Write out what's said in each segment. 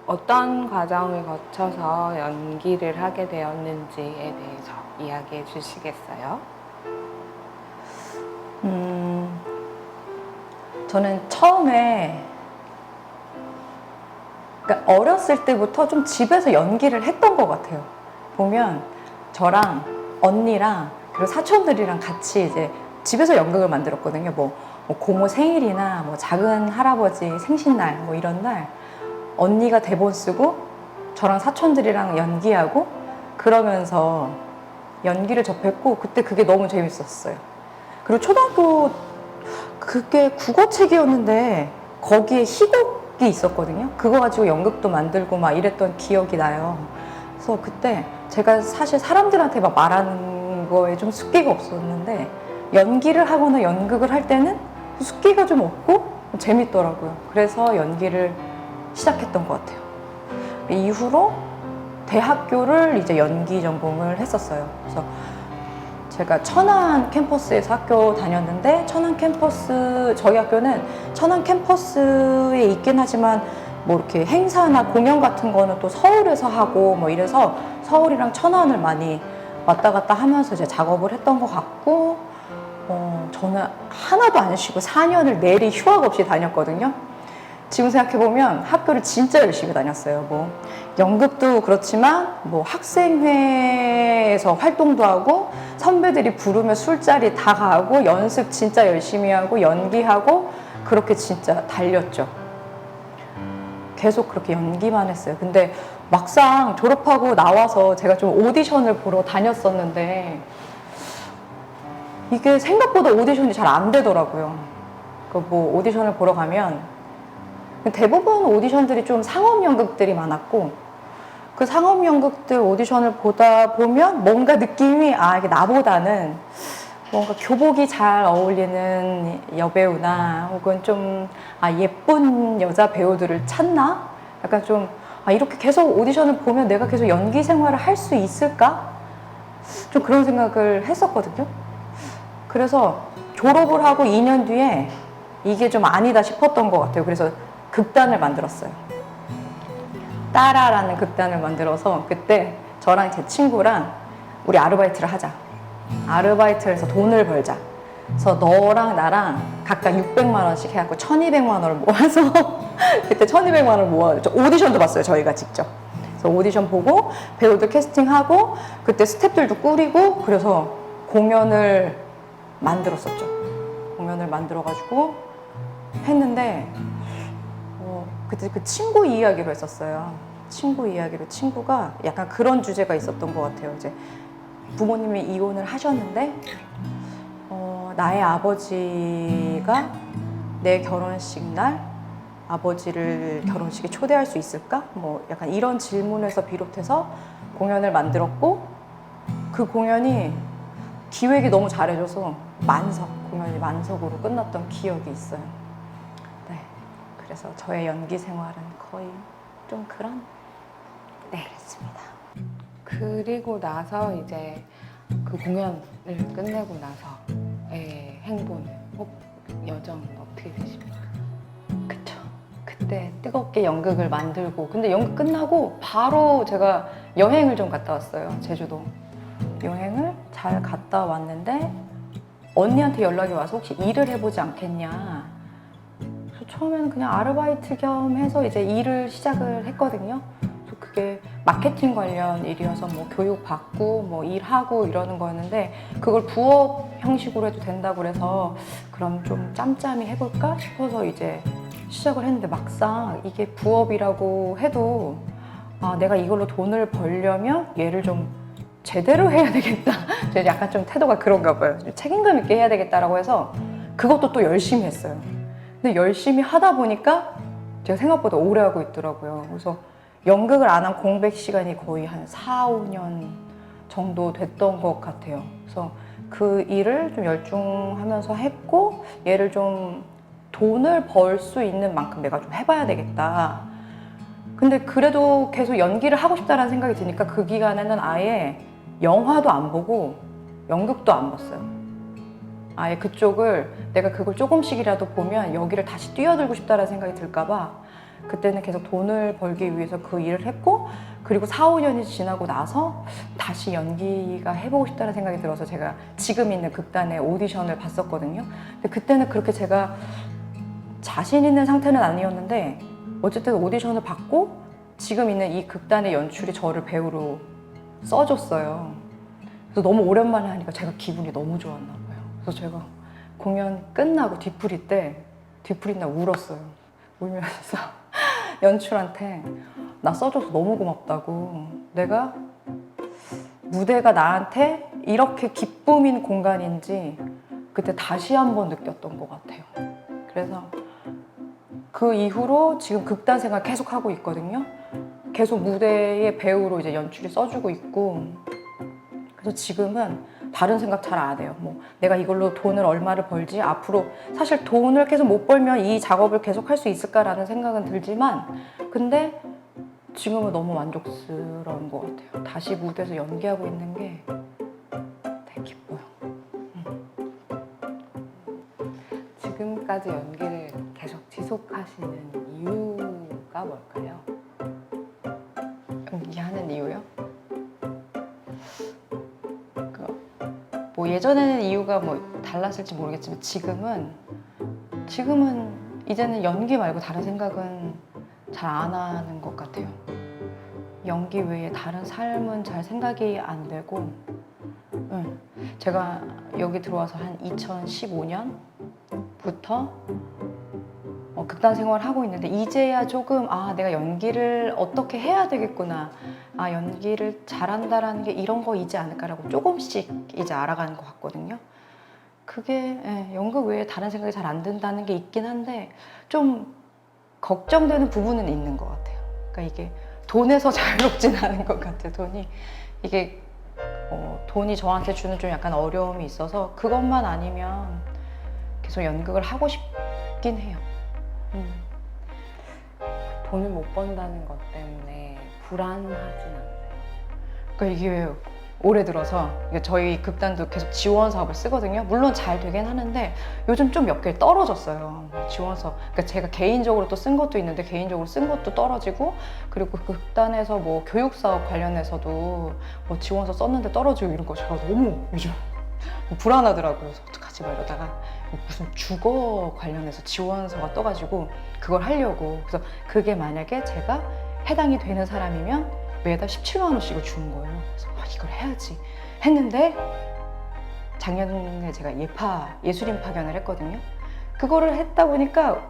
어떤 과정을 거쳐서 연기를 하게 되었는지에 대해서 이야기해 주시겠어요? 저는 처음에, 그러니까 어렸을 때부터 좀 집에서 연기를 했던 것 같아요. 보면 저랑 언니랑 그리고 사촌들이랑 같이 이제 집에서 연극을 만들었거든요. 뭐 고모 생일이나 뭐 작은 할아버지 생신날 뭐 이런 날 언니가 대본 쓰고 저랑 사촌들이랑 연기하고 그러면서 연기를 접했고 그때 그게 너무 재밌었어요. 그리고 초등학교 그게 국어책이었는데 거기에 희곡이 있었거든요. 그거 가지고 연극도 만들고 막 이랬던 기억이 나요. 그래서 그때 제가 사실 사람들한테 막 말하는 거에 좀 숫기가 없었는데 연기를 하거나 연극을 할 때는 숫기가 좀 없고 재밌더라고요. 그래서 연기를 시작했던 것 같아요. 이후로 대학교를 이제 연기 전공을 했었어요. 그래서 제가 천안 캠퍼스에서 학교 다녔는데 천안 캠퍼스, 저희 학교는 천안 캠퍼스에 있긴 하지만 뭐 이렇게 행사나 공연 같은 거는 또 서울에서 하고 뭐 이래서 서울이랑 천안을 많이 왔다 갔다 하면서 이제 작업을 했던 것 같고 저는 하나도 안 쉬고 4년을 내리 휴학 없이 다녔거든요. 지금 생각해보면 학교를 진짜 열심히 다녔어요. 뭐 연극도 그렇지만 뭐 학생회에서 활동도 하고 선배들이 부르면 술자리 다 가고 연습 진짜 열심히 하고 연기하고 그렇게 진짜 달렸죠. 계속 그렇게 연기만 했어요. 근데 막상 졸업하고 나와서 제가 좀 오디션을 보러 다녔었는데 이게 생각보다 오디션이 잘 안 되더라고요. 그 뭐 오디션을 보러 가면 대부분 오디션들이 좀 상업 연극들이 많았고 그 상업 연극들 오디션을 보다 보면 뭔가 느낌이 이게 나보다는 뭔가 교복이 잘 어울리는 여배우나 혹은 좀 예쁜 여자 배우들을 찾나? 약간 좀 이렇게 계속 오디션을 보면 내가 계속 연기 생활을 할 수 있을까? 좀 그런 생각을 했었거든요. 그래서 졸업을 하고 2년 뒤에 이게 좀 아니다 싶었던 것 같아요. 그래서 극단을 만들었어요. 따라라는 극단을 만들어서 그때 저랑 제 친구랑 우리 아르바이트를 하자. 아르바이트를 해서 돈을 벌자. 그래서 너랑 나랑 각각 600만 원씩 해갖고 1200만 원을 모아서 그때 1200만 원을 모아서 오디션도 봤어요. 저희가 직접. 그래서 오디션 보고 배우들 캐스팅하고 그때 스태프들도 꾸리고 그래서 공연을 만들었었죠. 공연을 만들어가지고 했는데 그때 그 친구 이야기로 했었어요. 친구 이야기로 친구가 약간 그런 주제가 있었던 것 같아요. 이제 부모님이 이혼을 하셨는데 나의 아버지가 내 결혼식 날 아버지를 결혼식에 초대할 수 있을까? 뭐 약간 이런 질문에서 비롯해서 공연을 만들었고 그 공연이 기획이 너무 잘해줘서 공연이 만석으로 끝났던 기억이 있어요. 네, 그래서 저의 연기 생활은 거의 좀 그런 그랬습니다. 그리고 나서 이제 그 공연을 끝내고 나서의 행보는 여정은 어떻게 되십니까? 그쵸. 그때 뜨겁게 연극을 만들고 근데 연극 끝나고 바로 제가 여행을 좀 갔다 왔어요. 제주도. 여행을 잘 갔다 왔는데 언니한테 연락이 와서 혹시 일을 해보지 않겠냐. 그래서 처음에는 그냥 아르바이트 겸 해서 이제 일을 시작을 했거든요. 그래서 그게 마케팅 관련 일이어서 뭐 교육 받고 뭐 일하고 이러는 거였는데 그걸 부업 형식으로 해도 된다고 그래서 그럼 좀 짬짬이 해볼까 싶어서 이제 시작을 했는데 막상 이게 부업이라고 해도 내가 이걸로 돈을 벌려면 얘를 좀 제대로 해야 되겠다. 약간 좀 태도가 그런가 봐요. 책임감 있게 해야 되겠다라고 해서 그것도 또 열심히 했어요. 근데 열심히 하다 보니까 제가 생각보다 오래 하고 있더라고요. 그래서 연극을 안 한 공백 시간이 거의 한 4, 5년 정도 됐던 것 같아요. 그래서 그 일을 좀 열중하면서 했고 얘를 좀 돈을 벌 수 있는 만큼 내가 좀 해봐야 되겠다. 근데 그래도 계속 연기를 하고 싶다는 생각이 드니까 그 기간에는 아예 영화도 안 보고 연극도 안 봤어요. 아예 그쪽을 내가 그걸 조금씩이라도 보면 여기를 다시 뛰어들고 싶다는 생각이 들까 봐 그때는 계속 돈을 벌기 위해서 그 일을 했고, 그리고 4, 5년이 지나고 나서 다시 연기가 해보고 싶다는 생각이 들어서 제가 지금 있는 극단의 오디션을 봤었거든요. 근데 그때는 그렇게 제가 자신 있는 상태는 아니었는데 어쨌든 오디션을 받고 지금 있는 이 극단의 연출이 저를 배우로 써줬어요. 그래서 너무 오랜만에 하니까 제가 기분이 너무 좋았나 봐요. 그래서 제가 공연 끝나고 뒤풀이 날 울었어요. 울면서 연출한테 나 써줘서 너무 고맙다고. 내가 무대가 나한테 이렇게 기쁨인 공간인지 그때 다시 한번 느꼈던 것 같아요. 그래서 그 이후로 지금 극단 생활 계속 하고 있거든요. 계속 무대에 배우로 이제 연출이 써주고 있고, 그래서 지금은 다른 생각 잘 안 해요. 뭐 내가 이걸로 돈을 얼마를 벌지, 앞으로 사실 돈을 계속 못 벌면 이 작업을 계속 할 수 있을까라는 생각은 들지만, 근데 지금은 너무 만족스러운 것 같아요. 다시 무대에서 연기하고 있는 게 되게 기뻐요. 지금까지 연기를 계속 지속하시는 이유가 뭘까요? 연기하는 이유요? 뭐 예전에는 이유가 뭐 달랐을지 모르겠지만 지금은 이제는 연기 말고 다른 생각은 잘 안 하는 것 같아요. 연기 외에 다른 삶은 잘 생각이 안 되고, 제가 여기 들어와서 한 2015년부터 극단 생활을 하고 있는데 이제야 조금 내가 연기를 어떻게 해야 되겠구나, 연기를 잘한다라는 게 이런 거이지 않을까라고 조금씩 이제 알아가는 것 같거든요. 그게 연극 외에 다른 생각이 잘 안 든다는 게 있긴 한데 좀 걱정되는 부분은 있는 것 같아요. 그러니까 이게 돈에서 자유롭진 않은 것 같아요. 돈이 저한테 주는 좀 약간 어려움이 있어서 그것만 아니면 계속 연극을 하고 싶긴 해요. 돈을 못 번다는 것 때문에 불안하진 않으세요? 그러니까 이게 올해 들어서 저희 극단도 계속 지원 사업을 쓰거든요. 물론 잘 되긴 하는데 요즘 좀 몇 개 떨어졌어요. 지원 사업. 그러니까 제가 개인적으로 또 쓴 것도 있는데 개인적으로 쓴 것도 떨어지고, 그리고 극단에서 뭐 교육 사업 관련해서도 뭐 지원서 썼는데 떨어지고 이런 거 제가 너무 요즘 불안하더라고요. 그래서 어떡하지 막 이러다가 무슨 주거 관련해서 지원서가 떠가지고 그걸 하려고. 그래서 그게 만약에 제가 해당이 되는 사람이면 매달 17만 원씩을 주는 거예요. 그래서 이걸 해야지 했는데 작년에 제가 예술인 파견을 했거든요. 그거를 했다 보니까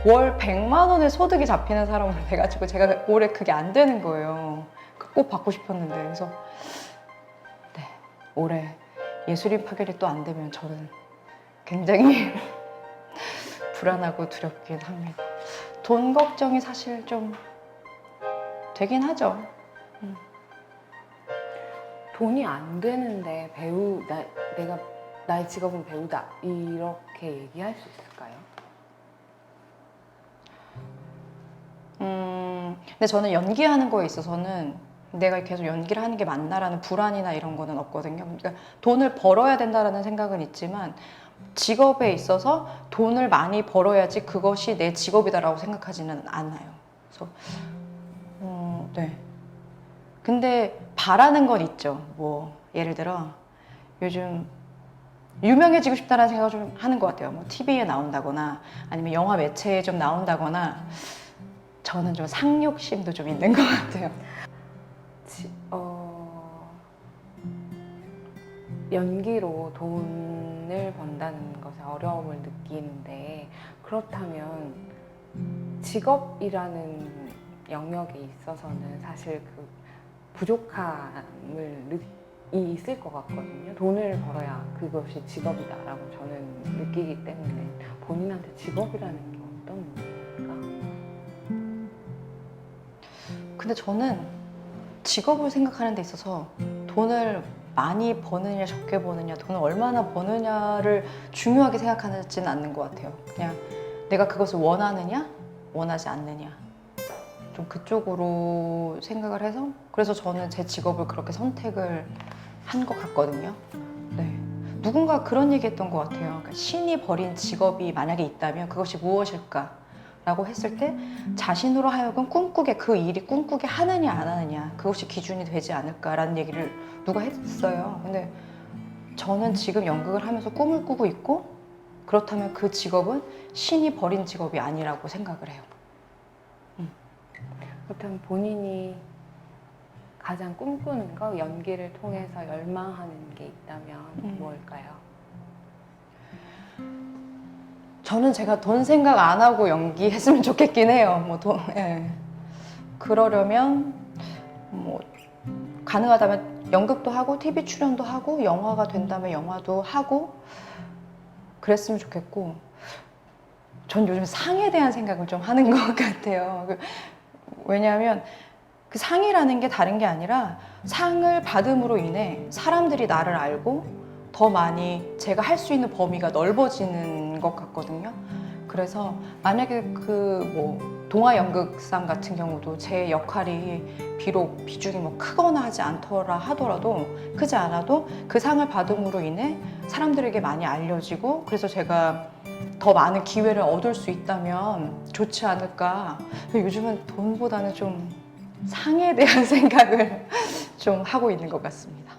월 100만 원의 소득이 잡히는 사람으로 돼가지고 제가 올해 그게 안 되는 거예요. 꼭 받고 싶었는데. 그래서 올해 예술인 파견이 또 안 되면 저는 굉장히 불안하고 두렵긴 합니다. 돈 걱정이 사실 좀 되긴 하죠. 돈이 안 되는데 내가 나의 직업은 배우다 이렇게 얘기할 수 있을까요? 근데 저는 연기하는 거에 있어서는 내가 계속 연기를 하는 게 맞나라는 불안이나 이런 거는 없거든요. 그러니까 돈을 벌어야 된다라는 생각은 있지만 직업에 있어서 돈을 많이 벌어야지 그것이 내 직업이다라고 생각하지는 않아요. 그래서 네. 근데 바라는 건 있죠. 뭐 예를 들어 요즘 유명해지고 싶다는 생각을 좀 하는 것 같아요. 뭐 TV에 나온다거나 아니면 영화 매체에 좀 나온다거나 저는 좀 상욕심도 좀 있는 것 같아요. 연기로 돈을 번다는 것에 어려움을 느끼는데, 그렇다면 직업이라는 영역에 있어서는 사실 그 부족함을 있을 것 같거든요. 돈을 벌어야 그것이 직업이다라고 저는 느끼기 때문에 본인한테 직업이라는 게 어떤 건가? 근데 저는 직업을 생각하는 데 있어서 돈을 많이 버느냐 적게 버느냐, 돈을 얼마나 버느냐를 중요하게 생각하지는 않는 것 같아요. 그냥 내가 그것을 원하느냐 원하지 않느냐, 좀 그쪽으로 생각을 해서, 그래서 저는 제 직업을 그렇게 선택을 한 것 같거든요. 네. 누군가 그런 얘기 했던 것 같아요. 그러니까 신이 버린 직업이 만약에 있다면 그것이 무엇일까? 라고 했을 때 자신으로 하여금 꿈꾸게, 그 일이 꿈꾸게 하느냐 안 하느냐, 그것이 기준이 되지 않을까라는 얘기를 누가 했어요. 근데 저는 지금 연극을 하면서 꿈을 꾸고 있고, 그렇다면 그 직업은 신이 버린 직업이 아니라고 생각을 해요. 그렇다면 본인이 가장 꿈꾸는 거, 연기를 통해서 열망하는 게 있다면 뭘까요? 저는 제가 돈 생각 안 하고 연기했으면 좋겠긴 해요. 예. 그러려면 뭐 가능하다면 연극도 하고 TV 출연도 하고 영화가 된다면 영화도 하고 그랬으면 좋겠고, 전 요즘 상에 대한 생각을 좀 하는 것 같아요. 왜냐하면 그 상이라는 게 다른 게 아니라 상을 받음으로 인해 사람들이 나를 알고 더 많이 제가 할 수 있는 범위가 넓어지는 것 같거든요. 그래서 만약에 동아 연극상 같은 경우도 제 역할이 비록 비중이 크거나 하지 않더라 하더라도, 크지 않아도 그 상을 받음으로 인해 사람들에게 많이 알려지고, 그래서 제가 더 많은 기회를 얻을 수 있다면 좋지 않을까. 요즘은 돈보다는 좀 상에 대한 생각을 좀 하고 있는 것 같습니다.